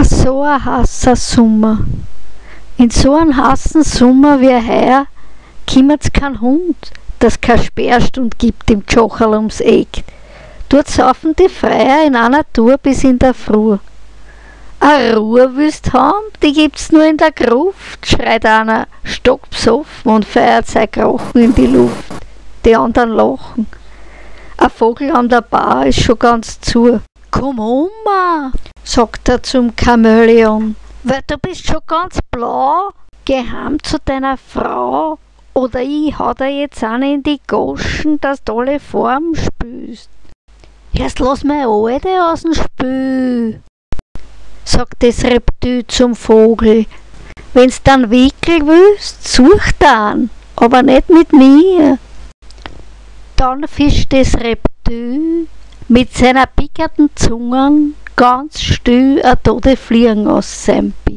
So ein heißer Sommer. In so einem heißen Sommer wie heuer kümmert kein Hund, das keine Sperrstunde gibt im Tschocherl ums Eck. Dort saufen die Freier in einer Tour bis in der Früh. A Ruhe willst haben, die gibt's nur in der Gruft, schreit einer stockbesoffen und feiert sein Krochen in die Luft. Die anderen lachen. Ein Vogel an der Bar ist schon ganz zu. Komm sagt er zum Chamäleon, weil du bist schon ganz blau. Geh heim zu deiner Frau, oder ich hau dir jetzt eine in die Goschen, dass du alle Formen spülst. Jetzt lass meine Alte aus dem Spiel, sagt das Reptil zum Vogel. Wenn's dann Wickel willst, such dann, aber nicht mit mir. Dann fischt das Reptil mit seiner pickerten Zungen ganz still a tote Fliegen aus seinem Bier.